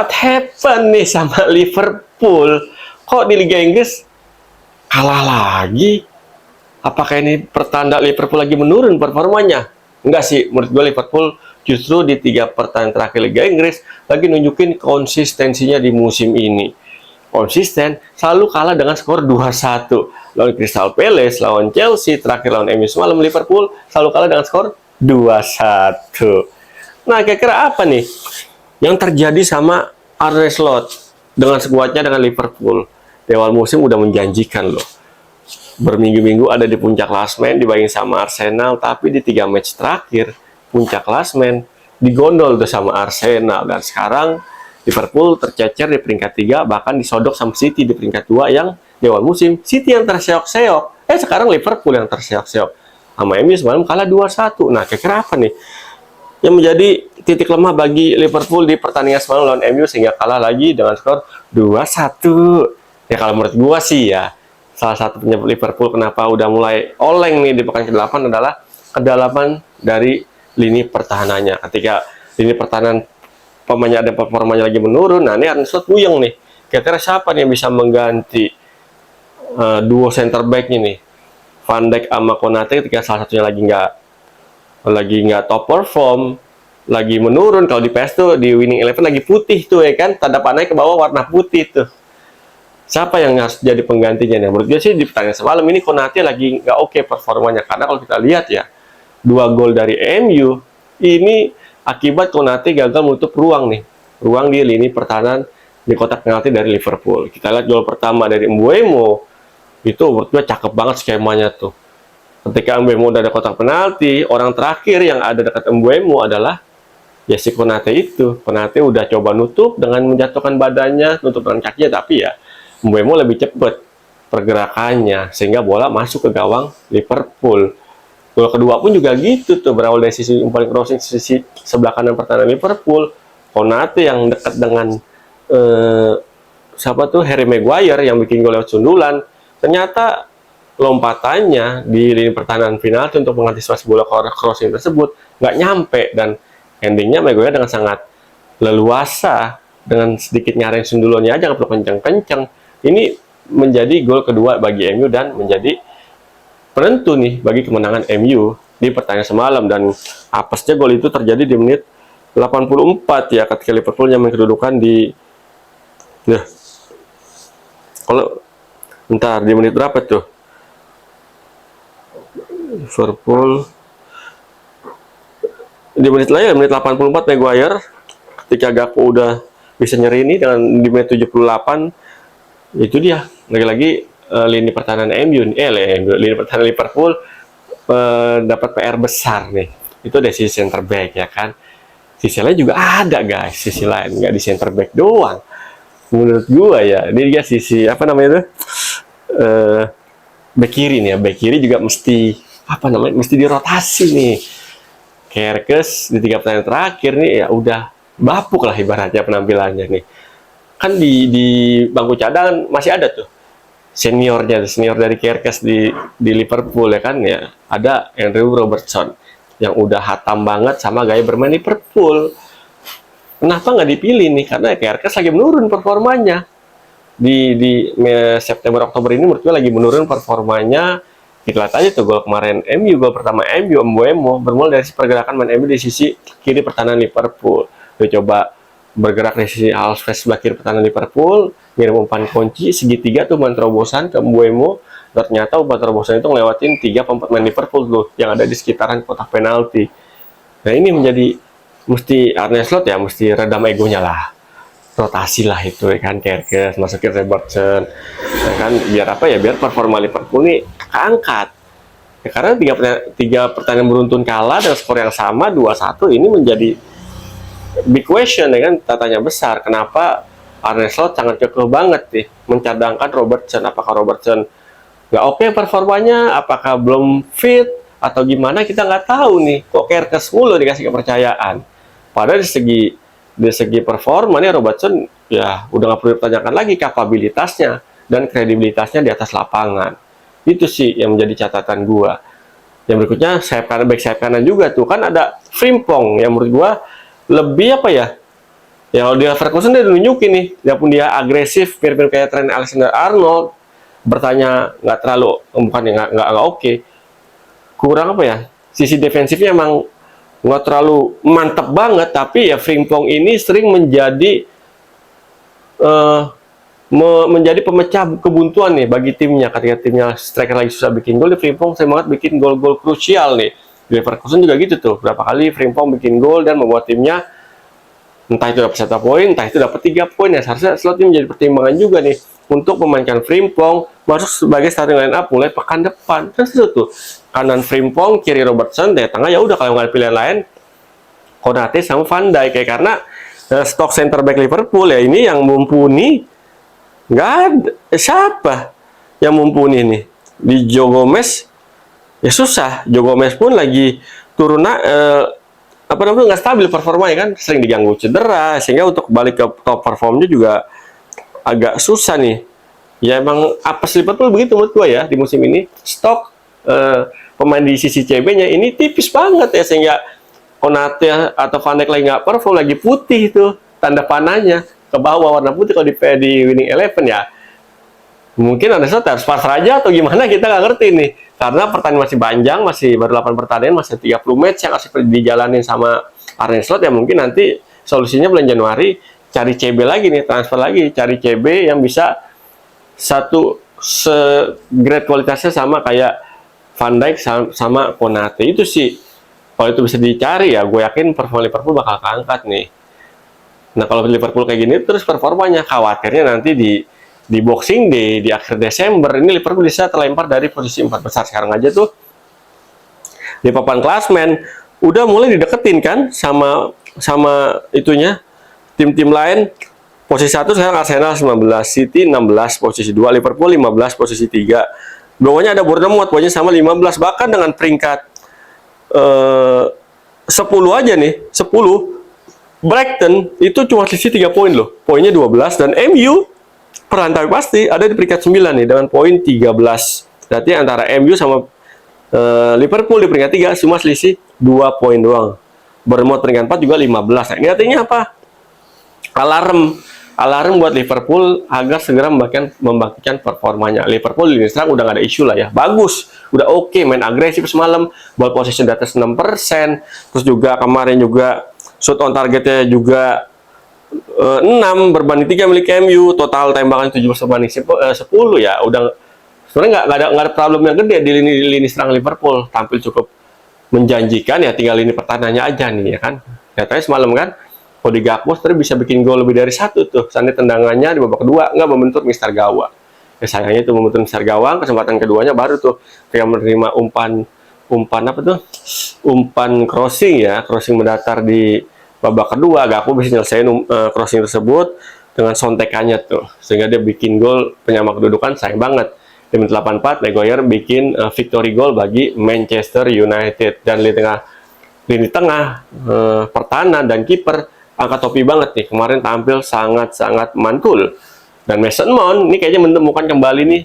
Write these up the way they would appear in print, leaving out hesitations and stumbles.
what happened nih sama Liverpool? Kok di Liga Inggris kalah lagi? Apakah ini pertanda Liverpool lagi menurun performanya? Enggak sih, menurut gue Liverpool justru di 3 pertandingan terakhir Liga Inggris lagi nunjukin konsistensinya di musim ini. Konsisten, selalu kalah dengan skor 2-1. Lawan Crystal Palace, lawan Chelsea, terakhir lawan MU semalam, Liverpool selalu kalah dengan skor 2-1. Nah, kira-kira apa nih yang terjadi sama Arne Slot dengan skuadnya dengan Liverpool? Di awal musim udah menjanjikan loh. Berminggu-minggu ada di puncak klasmen dibanding sama Arsenal, tapi di 3 match terakhir puncak klasmen digondol tuh sama Arsenal, dan sekarang Liverpool tercecer di peringkat 3, bahkan disodok sama City di peringkat 2 yang di awal musim City yang terseok-seok. Sekarang Liverpool yang terseok-seok. Sama MU semalam kalah 2-1. Nah, kira-kira apa nih yang menjadi titik lemah bagi Liverpool di pertandingan semalam lawan MU sehingga kalah lagi dengan skor 2-1? Ya kalau menurut gua sih ya, salah satu penyebab Liverpool kenapa udah mulai oleng nih di pekan ke-8 adalah kedalaman dari lini pertahanannya. Ketika lini pertahanan pemainnya ada performanya lagi menurun, nah ini Arne Slot puyeng nih. Kira-kira siapa nih yang bisa mengganti duo center back ini, Van Dijk sama Konate, ketika salah satunya lagi nggak top perform, lagi menurun. Kalau di PS tuh di Winning Eleven lagi putih tuh ya kan, tanda panahnya ke bawah warna putih tuh. Siapa yang harus jadi penggantinya nih? Menurut gue sih di pertandingan semalam ini Konate lagi nggak oke performanya, karena kalau kita lihat ya, 2 gol dari MU ini akibat Konate gagal menutup ruang di lini pertahanan di kotak penalti dari Liverpool. Kita lihat gol pertama dari Mbeumo, itu menurut gue cakep banget skemanya tuh. Ketika Mbeumo udah ada kotak penalti, orang terakhir yang ada dekat Mbeumo adalah ya si Konate itu. Konate udah coba nutup dengan menjatuhkan badannya, nutup dengan kakinya, tapi ya Mbeumo lebih cepat pergerakannya sehingga bola masuk ke gawang Liverpool. Gol kedua pun juga gitu tuh, berawal dari sisi umpan crossing sisi sebelah kanan pertahanan Liverpool. Konate yang dekat dengan siapa tuh, Harry Maguire yang bikin gol lewat sundulan. Ternyata lompatannya di lini pertahanan penalti untuk mengantisipasi bola crossing tersebut nggak nyampe, dan endingnya Maguire dengan sangat leluasa dengan sedikit nyarain sundulannya aja, nggak perlu kenceng-kenceng. Ini menjadi gol kedua bagi MU dan menjadi penentu nih bagi kemenangan MU di pertandingan semalam. Dan apesnya gol itu terjadi di menit 84 ya, ketika Liverpool nyaman kedudukan di kalau ntar di menit berapa tuh? Liverpool di menit lain, menit 84 Maguire ketika Gakpo udah bisa nyeri ini, dengan di menit 78 itu dia lagi-lagi lini pertahanan lini pertahanan Liverpool dapat PR besar nih. Itu dari sisi center back ya kan. Sisi lain juga ada guys, sisi lain nggak di center back doang. Menurut gua ya, dia juga sisi apa namanya itu back kiri nih ya. Back kiri juga mesti mesti dirotasi nih. Kerkes di 3 pertandingan terakhir nih ya udah bapuk lah ibaratnya penampilannya nih. Kan di bangku cadangan masih ada tuh senior dari Kerkes di Liverpool ya kan, ya ada Andrew Robertson yang udah hatam banget sama gaya bermain Liverpool. Kenapa nggak dipilih nih? Karena Kerkes lagi menurun performanya di September Oktober ini, menurut gue lagi menurun performanya. Kita lihat aja tuh gol kemarin MU, gol pertama MU Mbeumo bermula dari pergerakan main MU di sisi kiri pertahanan Liverpool. Dia coba bergerak dari sisi halfway sebelah kiri pertahanan Liverpool, ngirim umpan kunci segitiga tuh, umpan terobosan ke Mbeumo. Ternyata umpan terobosan itu ngelewatin 3-4 main Liverpool tuh yang ada di sekitaran kotak penalti. Nah ini menjadi mesti Arne Slot ya mesti redam egonya lah, rotasi lah itu ya kan, Kerkes masukin Robertson ya kan, biar apa ya, biar performa Liverpool nih keangkat ya, karena 3 pertandingan beruntun kalah dengan skor yang sama 2-1. Ini menjadi big question ya kan, tatanya besar. Kenapa Arne Slot sangat kekeh banget nih mencadangkan Robertson? Apakah Robertson nggak oke performanya? Apakah belum fit? Atau gimana? Kita nggak tahu nih. Kok Kerkes mulu dikasih kepercayaan? Padahal di segi performa nih Robertson ya udah nggak perlu ditanyakan lagi kapabilitasnya dan kredibilitasnya di atas lapangan. Itu sih yang menjadi catatan gua. Yang berikutnya sayap kanan, back sayap kanan juga tuh kan ada Frimpong yang menurut gua lebih apa ya, Ya kalau di Leverkusen dia udah nunjukin nih, dia pun dia agresif, mirip-mirip kayak Trent Alexander-Arnold, bertanya nggak terlalu, bukan nggak oke, kurang apa ya? Sisi defensifnya emang nggak terlalu mantep banget, tapi ya Frimpong ini sering menjadi eh, menjadi pemecah kebuntuan nih bagi timnya. Ketika timnya striker lagi susah bikin gol, Frimpong sering banget bikin gol-gol krusial nih. Di Leverkusen juga gitu tuh, berapa kali Frimpong bikin gol dan membuat timnya entah itu dapat 1 poin, entah itu dapat 3 poin. Ya seharusnya slot ini menjadi pertimbangan juga nih untuk memainkan Frimpong masuk sebagai starting line up mulai pekan depan. Kan itu tuh, kanan Frimpong, kiri Robertson, dari tengah ya udah kalau nggak ada pilihan lain Konate sama Van Dijk ya. Karena stok center back Liverpool ya ini yang mumpuni nggak ada. Siapa yang mumpuni nih di Joe Gomez? Ya susah. Joe Gomez pun lagi turun apa namanya, nggak stabil performanya kan, sering diganggu cedera, sehingga untuk balik ke top performnya juga agak susah nih. Ya emang apa Liverpool begitu menurut gue ya di musim ini, stok pemain di sisi CB-nya ini tipis banget ya, sehingga Konate atau Van Dijk lagi nggak perform, lagi putih itu tanda panahnya ke bawah, warna putih kalau di winning eleven ya. Mungkin ada slot harus pasrah aja atau gimana, kita nggak ngerti nih. Karena pertandingan masih panjang, masih baru 8 pertandingan, masih 30 match yang harus dijalanin sama Arne Slot. Ya mungkin nanti solusinya bulan Januari cari CB lagi nih, transfer lagi, cari CB yang bisa satu grade kualitasnya sama kayak Van Dijk sama Konate. Itu sih kalau itu bisa dicari ya, gue yakin performa Liverpool bakal keangkat nih. Nah kalau Liverpool kayak gini terus performanya, khawatirnya nanti di Boxing Day di akhir Desember ini Liverpool bisa terlempar dari posisi 4 besar. Sekarang aja tuh di papan klasmen udah mulai dideketin kan sama itunya tim-tim lain. Posisi 1 sekarang Arsenal 19, City 16, posisi 2, Liverpool 15, posisi 3. Bawahnya ada Bournemouth, bawahnya sama 15, bahkan dengan peringkat 10 aja nih, 10 Brighton itu cuma selisih 3 poin loh. Poinnya 12, dan MU perantau pasti ada di peringkat 9 nih dengan poin 13. Berarti antara MU sama Liverpool di peringkat 3 cuma selisih 2 poin doang. Bournemouth peringkat 4 juga 15. Nah, ini artinya apa? Alarm buat Liverpool agar segera membangkitkan performanya. Liverpool di lini serang udah gak ada isu lah ya. Bagus, udah oke, main agresif semalam, ball possession di atas 6%. Terus juga kemarin juga shoot on targetnya juga 6 berbanding 3 milik MU, total tembakan 17 berbanding 10 ya. Udah sebenarnya nggak ada problem yang gede di lini serang Liverpool, tampil cukup menjanjikan ya, tinggal lini pertahanannya aja nih ya kan. Katanya semalam kan Cody Gakpo terus bisa bikin gol lebih dari 1 tuh. Sandi tendangannya di babak kedua nggak membentur Mister Gawang. Ya sayangnya itu membentur Mister Gawang, kesempatan keduanya baru tuh ketika menerima umpan apa tuh? Umpan crossing ya, crossing mendatar di babak kedua, Gakpo bisa nyelesain crossing tersebut dengan sontekannya tuh, sehingga dia bikin gol penyama kedudukan. Sayang banget di menit 84 Maguire bikin victory goal bagi Manchester United. Dan lini tengah pertahanan dan kiper angkat topi banget nih, kemarin tampil sangat-sangat mantul. Dan Mason Mount ini kayaknya menemukan kembali nih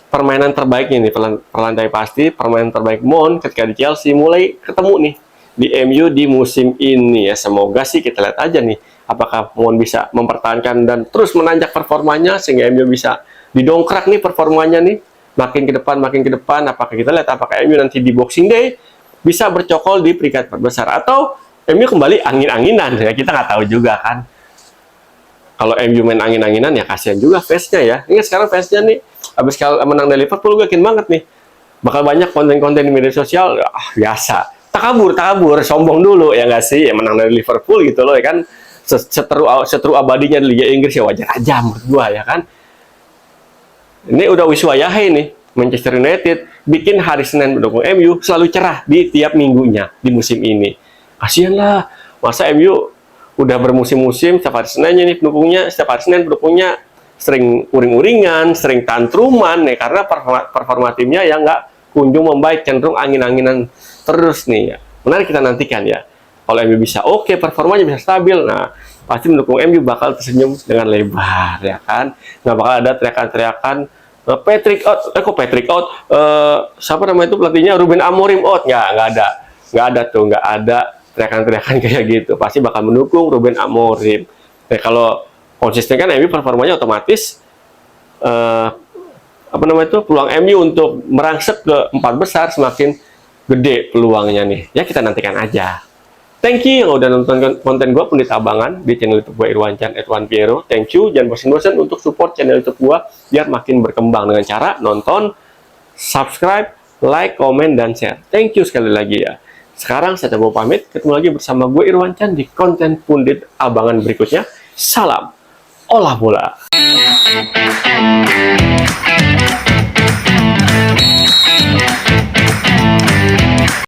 permainan terbaiknya nih, perlantai pasti permainan terbaik Mount ketika di Chelsea mulai ketemu nih di MU di musim ini ya. Semoga sih kita lihat aja nih apakah Mount bisa mempertahankan dan terus menanjak performanya sehingga MU bisa didongkrak nih performanya nih makin ke depan. Apakah kita lihat apakah MU nanti di Boxing Day bisa bercokol di peringkat terbesar atau MU kembali angin-anginan ya, kita nggak tahu juga kan. Kalau MU main angin-anginan ya kasihan juga fansnya ya. Ini sekarang fansnya nih habis menang dari Liverpool, gue yakin banget nih bakal banyak konten-konten di media sosial. Biasa takabur sombong dulu ya nggak sih, ya menang dari Liverpool gitu loh ya kan, seteru abadinya di Liga Inggris ya, wajar aja menurut gua ya kan. Ini udah wiswayahe nih Manchester United bikin hari Senin mendukung MU selalu cerah di tiap minggunya di musim ini. Kasian lah, masa MU udah bermusim-musim setiap hari Seninnya nih pendukungnya, setiap hari Senin pendukungnya sering uring-uringan, sering tantruman nih karena performa timnya yang nggak kunjung membaik, cenderung angin-anginan terus nih ya. Menarik kita nantikan ya. Kalau MU bisa oke, performanya bisa stabil, nah pasti mendukung MU bakal tersenyum dengan lebar ya kan. Nggak bakal ada teriakan-teriakan Patrick out, siapa namanya itu pelatihnya, Ruben Amorim out, nggak ada teriakan-teriakan kayak gitu. Pasti bakal mendukung Ruben Amorim. Nah, kalau konsisten kan MU performanya otomatis peluang MU untuk merangsek ke 4 besar semakin gede peluangnya nih. Ya kita nantikan aja. Thank you yang udah nonton konten gue Pundit Abangan di channel YouTube gue Irwancan @1piero. Thank you, jangan bosan-bosan untuk support channel YouTube gue biar makin berkembang dengan cara nonton, subscribe, like, komen, dan share. Thank you sekali lagi ya. Sekarang saya coba pamit, ketemu lagi bersama gue Irwancan di konten Pundit Abangan berikutnya. Salam olah bola.